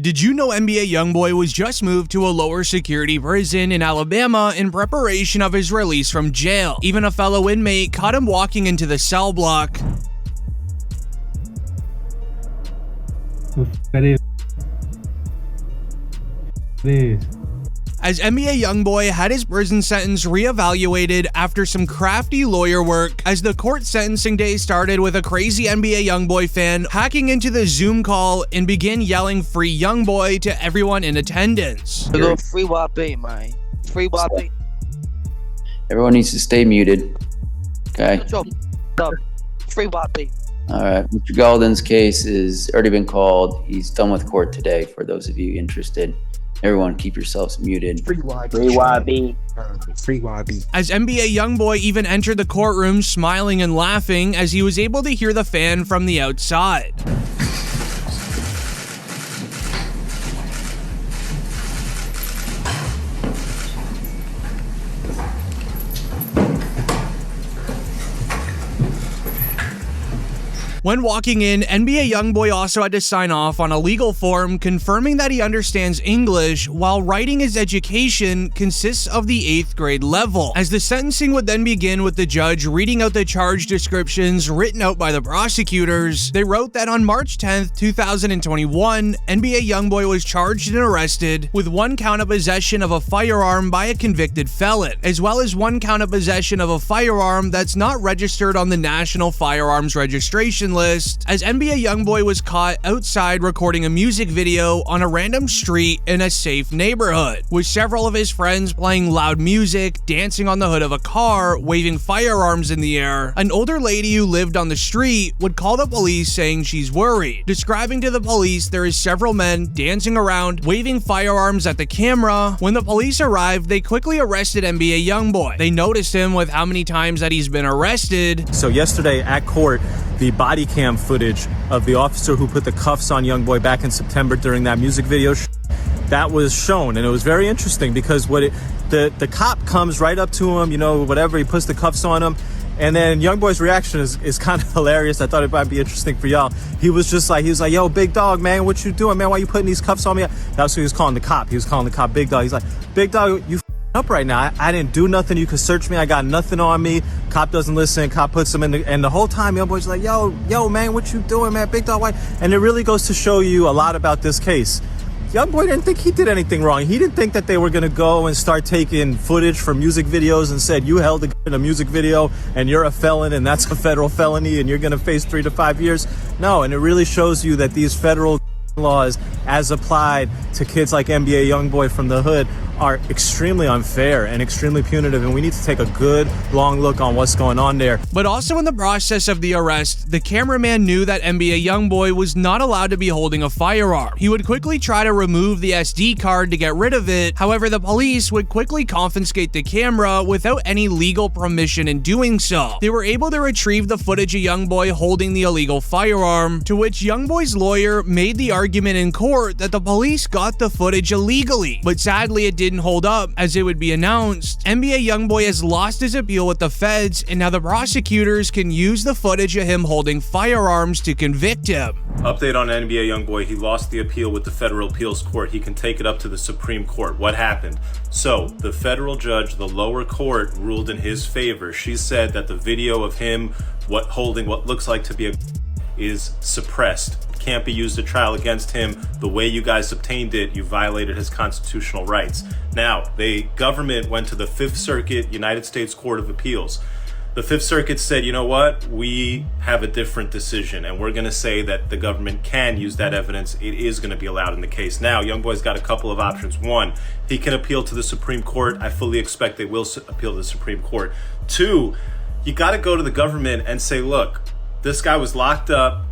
Did you know NBA YoungBoy was just moved to a lower security prison in Alabama in preparation of his release from jail? Even a fellow inmate caught him walking into the cell block. As NBA YoungBoy had his prison sentence reevaluated after some crafty lawyer work, as the court sentencing day started with a crazy NBA YoungBoy fan hacking into the Zoom call and began yelling "Free YoungBoy" to everyone in attendance. Free YB, man. Free YB. Everyone needs to stay muted. Okay. Free YB. All right. Mr. Galden's case is already been called. He's done with court today. For those of you interested. Everyone keep yourselves muted. Free YB. Free YB. Free YB. As NBA YoungBoy even entered the courtroom smiling and laughing as he was able to hear the fan from the outside. When walking in, NBA YoungBoy also had to sign off on a legal form confirming that he understands English while writing his education consists of the 8th grade level. As the sentencing would then begin with the judge reading out the charge descriptions written out by the prosecutors, they wrote that on March 10th, 2021, NBA YoungBoy was charged and arrested with 1 count of possession of a firearm by a convicted felon, as well as 1 count of possession of a firearm that's not registered on the National Firearms Registration list, as NBA YoungBoy was caught outside recording a music video on a random street in a safe neighborhood, with several of his friends playing loud music, dancing on the hood of a car, waving firearms in the air. An older lady who lived on the street would call the police saying she's worried, describing to the police there is several men dancing around, waving firearms at the camera. When the police arrived, they quickly arrested NBA YoungBoy. They noticed him with how many times that he's been arrested. So yesterday at court, the body cam footage of the officer who put the cuffs on YoungBoy back in September during that music video, that was shown, and it was very interesting because the cop comes right up to him, you know, whatever, he puts the cuffs on him, and then YoungBoy's reaction is kind of hilarious. I thought it might be interesting for y'all. He was like, yo, big dog, man, what you doing, man? Why you putting these cuffs on me? That's what he was calling the cop. He was calling the cop big dog. He's like, big dog, you up right now. I didn't do nothing. You can search me. I got nothing on me. Cop doesn't listen. Cop puts him in and the whole time YoungBoy's like, yo, man, what you doing, man? Big dog, why? And it really goes to show you a lot about this case. YoungBoy didn't think he did anything wrong. He didn't think that they were going to go and start taking footage from music videos and said, you held a gun in a music video and you're a felon and that's a federal felony and you're going to face 3 to 5 years. No, and it really shows you that these federal laws as applied to kids like NBA YoungBoy from the hood are extremely unfair and extremely punitive, and we need to take a good long look on what's going on there. But also in the process of the arrest, the cameraman knew that NBA YoungBoy was not allowed to be holding a firearm. He would quickly try to remove the SD card to get rid of it. However, the police would quickly confiscate the camera without any legal permission in doing so. They were able to retrieve the footage of YoungBoy holding the illegal firearm, to which YoungBoy's lawyer made the argument in court that the police got the footage illegally, but sadly it didn't hold up, as it would be announced. NBA YoungBoy has lost his appeal with the feds, and now the prosecutors can use the footage of him holding firearms to convict him. Update on NBA YoungBoy. He lost the appeal with the federal appeals court. He can take it up to the Supreme Court. What happened? So the federal judge, the lower court, ruled in his favor. She said that the video of him holding what looks like to be a is suppressed. Can't be used at trial against him. The way you guys obtained it, you violated his constitutional rights. Now, the government went to the 5th Circuit United States Court of Appeals. The 5th Circuit said, you know what? We have a different decision, and we're going to say that the government can use that evidence. It is going to be allowed in the case. Now, YoungBoy's got a couple of options. 1, he can appeal to the Supreme Court. I fully expect they will appeal to the Supreme Court. 2, you got to go to the government and say, look, this guy was locked up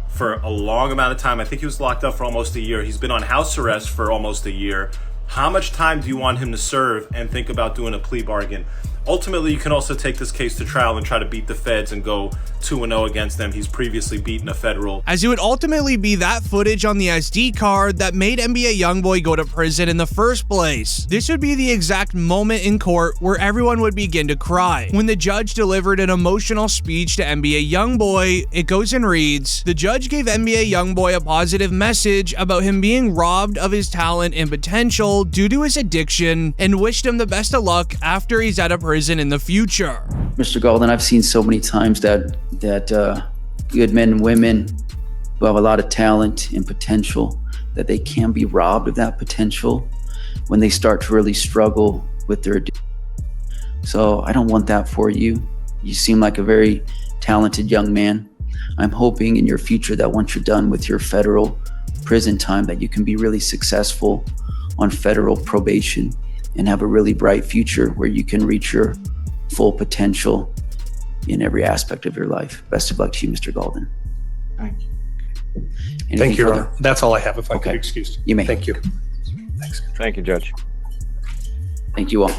for a long amount of time. I think he was locked up for almost a year. He's been on house arrest for almost a year. How much time do you want him to serve, and think about doing a plea bargain? Ultimately, you can also take this case to trial and try to beat the feds and go 2-0 against them. He's previously beaten a federal. As it would ultimately be that footage on the SD card that made NBA YoungBoy go to prison in the first place. This would be the exact moment in court where everyone would begin to cry. When the judge delivered an emotional speech to NBA YoungBoy, it goes and reads, "The judge gave NBA YoungBoy a positive message about him being robbed of his talent and potential due to his addiction and wished him the best of luck after he's out of prison in the future." Mr. Golden, I've seen so many times that good men and women who have a lot of talent and potential, that they can be robbed of that potential when they start to really struggle with their addiction. So I don't want that for you. You seem like a very talented young man. I'm hoping in your future that once you're done with your federal prison time, that you can be really successful on federal probation and have a really bright future where you can reach your full potential in every aspect of your life. Best of luck to you, Mr. Golden. Thank you. Anything Thank you, Your further? Honor. That's all I have, if I Okay. could excuse. You may. Thank you. Thanks. Thank you, Judge. Thank you all.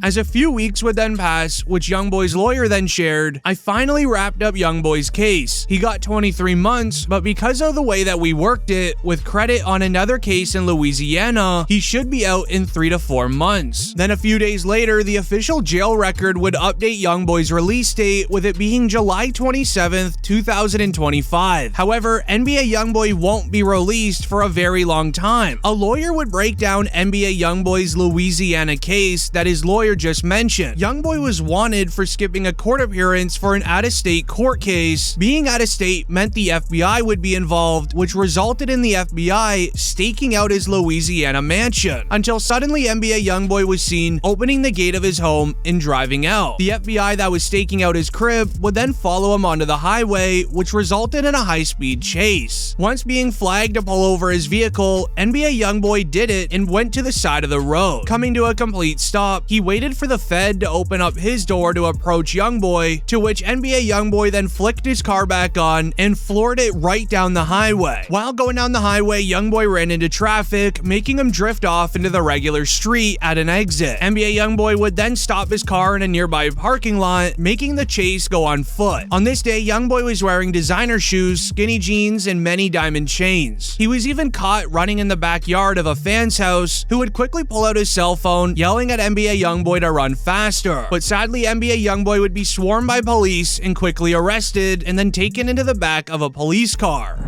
As a few weeks would then pass, which YoungBoy's lawyer then shared, I finally wrapped up YoungBoy's case. He got 23 months, but because of the way that we worked it, with credit on another case in Louisiana, he should be out in 3 to 4 months. Then a few days later, the official jail record would update YoungBoy's release date, with it being July 27th, 2025. However, NBA YoungBoy won't be released for a very long time. A lawyer would break down NBA YoungBoy's Louisiana case that his lawyer just mentioned. YoungBoy was wanted for skipping a court appearance for an out-of-state court case. Being out-of-state meant the FBI would be involved, which resulted in the FBI staking out his Louisiana mansion, until suddenly NBA YoungBoy was seen opening the gate of his home and driving out. The FBI that was staking out his crib would then follow him onto the highway, which resulted in a high-speed chase. Once being flagged to pull over his vehicle, NBA YoungBoy did it and went to the side of the road. Coming to a complete stop, he waited for the Fed to open up his door to approach YoungBoy, to which NBA YoungBoy then flicked his car back on and floored it right down the highway. While going down the highway, YoungBoy ran into traffic, making him drift off into the regular street at an exit. NBA YoungBoy would then stop his car in a nearby parking lot, making the chase go on foot. On this day, YoungBoy was wearing designer shoes, skinny jeans, and many diamond chains. He was even caught running in the backyard of a fan's house, who would quickly pull out his cell phone, yelling at NBA YoungBoy to run faster. But sadly, NBA YoungBoy would be swarmed by police and quickly arrested and then taken into the back of a police car.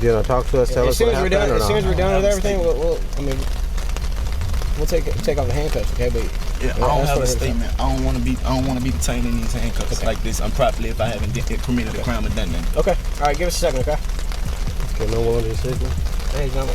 You know, talk to us, tell us what happened, or As soon as not? we're done with everything, we'll take off the handcuffs, okay? But yeah, I don't have a statement. I don't want to be detained in these handcuffs like this. I'm properly if I haven't committed a crime or done that. Okay. All right, give us a second, okay? Okay, no voluntary statement. Hey, he's not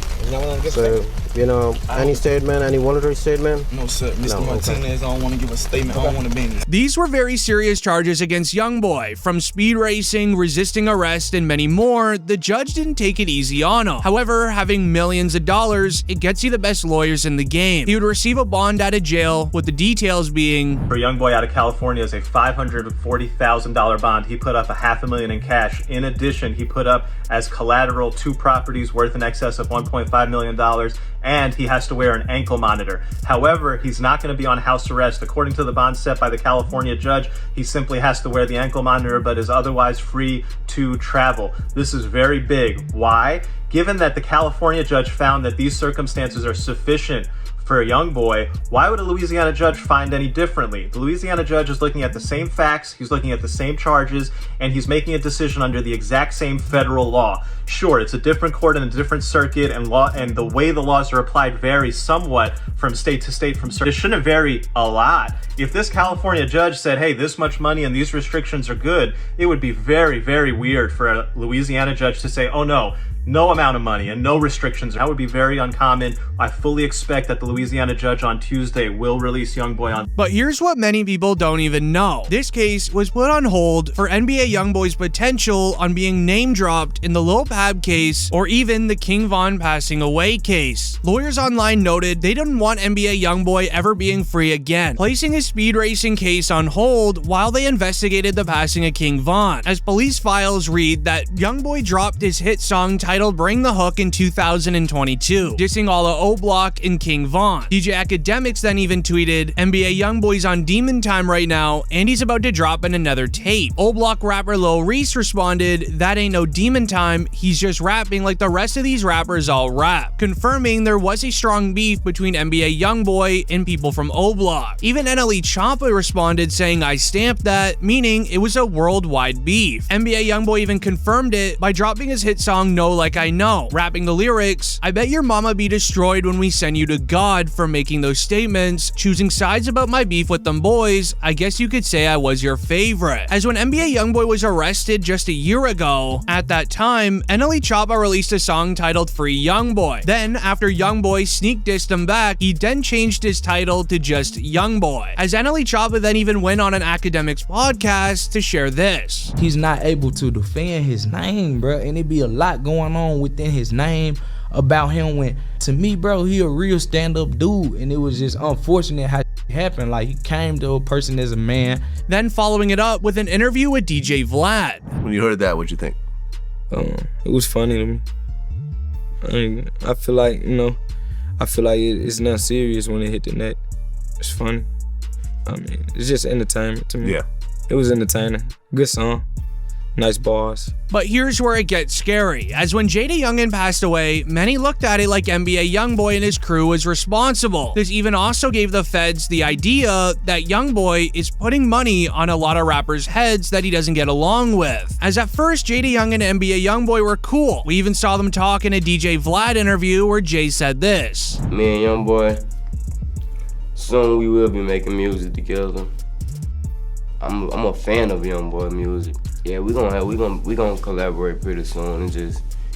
willing to give a So, statement. you know, any statement, any voluntary statement? No, sir. Mr. No, okay. Martinez, I don't want to give a statement. I don't want to be in this. These were very serious charges against YoungBoy, from speed racing, resisting arrest, and many more. The judge didn't take it easy on him. However, having millions of dollars, it gets you the best lawyers in the game. He would receive a bond out of jail, with the details being, For YoungBoy out of California is a $540,000 bond. He put up $500,000 in cash. In addition, he put up as collateral 2 properties worth in excess of $1.5 million, and he has to wear an ankle monitor. However, he's not going to be on house arrest. According to the bond set by the California judge, he simply has to wear the ankle monitor, but is otherwise free to travel. This is very big. Why? Given that the California judge found that these circumstances are sufficient for a YoungBoy, why would a Louisiana judge find any differently? The Louisiana judge is looking at the same facts, he's looking at the same charges, and he's making a decision under the exact same federal law. Sure, it's a different court and a different circuit, and the way the laws are applied vary somewhat from state to state, from circuit. It shouldn't vary a lot. If this California judge said, hey, this much money and these restrictions are good, it would be very, very weird for a Louisiana judge to say, oh no amount of money and no restrictions. That would be very uncommon. I fully expect that the Louisiana judge on Tuesday will release YoungBoy on. But here's what many people don't even know. This case was put on hold for NBA YoungBoy's potential on being name dropped in the Lil Pab case, or even the King Von passing away case. Lawyers online noted they didn't want NBA YoungBoy ever being free again, placing his speed racing case on hold while they investigated the passing of King Von, as police files read that YoungBoy dropped his hit song titled titled Bring the Hook in 2022, dissing all of O-Block and King Von. DJ Academics then even tweeted, NBA YoungBoy's on demon time right now, and he's about to drop in another tape. O-Block rapper Lil Reese responded, that ain't no demon time, he's just rapping like the rest of these rappers all rap, confirming there was a strong beef between NBA YoungBoy and people from O-Block. Even NLE Choppa responded saying, I stamped that, meaning it was a worldwide beef. NBA YoungBoy even confirmed it by dropping his hit song Know Like I Know, rapping the lyrics, I bet your mama be destroyed when we send you to God for making those statements, choosing sides about my beef with them boys, I guess you could say I was your favorite. As when NBA YoungBoy was arrested just a year ago, at that time, NLE Choppa released a song titled Free YoungBoy. Then, after YoungBoy sneak dissed him back, he then changed his title to just YoungBoy. As NLE Choppa then even went on an Academics podcast to share this. He's not able to defend his name, bro, and it be a lot going on within his name about him when, to me, bro, he a real stand-up dude, and it was just unfortunate how it happened. Like, he came to a person as a man. Then following it up with an interview with DJ Vlad. When you heard that, what'd you think? It was funny to me. I feel like, it's not serious when it hit the net. It's funny. It's just entertainment to me. Yeah. It was entertaining. Good song. Nice bars. But here's where it gets scary, as when Jada Youngin passed away, many looked at it like NBA YoungBoy and his crew was responsible. This even also gave the feds the idea that YoungBoy is putting money on a lot of rappers' heads that he doesn't get along with. As at first, Jada Youngin and NBA YoungBoy were cool. We even saw them talk in a DJ Vlad interview where Jay said this. Me and YoungBoy, soon we will be making music together. I'm a fan of YoungBoy music. Yeah, we gonna collaborate pretty soon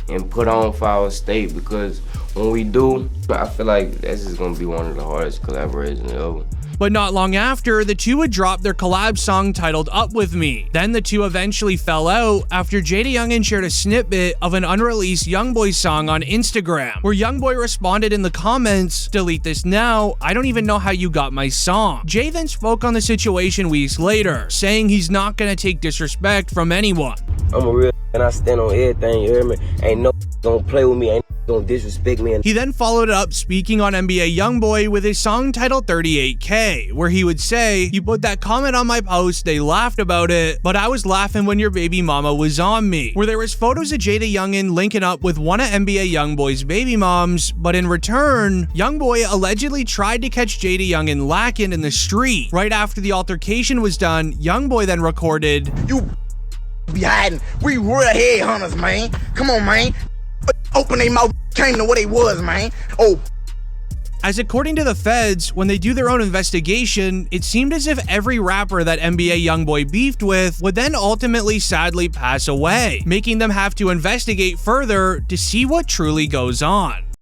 and put on for our state, because when we do, I feel like this is gonna be one of the hardest collaborations ever. But not long after, the two would drop their collab song titled Up With Me. Then the two eventually fell out after Jada Youngin shared a snippet of an unreleased YoungBoy song on Instagram, where YoungBoy responded in the comments, delete this now, I don't even know how you got my song. Jay then spoke on the situation weeks later, saying he's not gonna take disrespect from anyone. I'm a real and I stand on everything, you hear me? Ain't no gonna play with me, ain't gonna disrespect me. He then followed it up speaking on NBA YoungBoy with his song titled 38K, where he would say, you put that comment on my post, they laughed about it, but I was laughing when your baby mama was on me, where there was photos of Jada Youngin linking up with one of NBA YoungBoy's baby moms, but in return, YoungBoy allegedly tried to catch Jada Youngin lacking in the street. Right after the altercation was done, YoungBoy then recorded, You be hiding. We real headhunters, man. Come on, man. Open their mouth, came to what they was, man. Oh. As according to the feds, when they do their own investigation, it seemed as if every rapper that NBA YoungBoy beefed with would then ultimately sadly pass away, making them have to investigate further to see what truly goes on.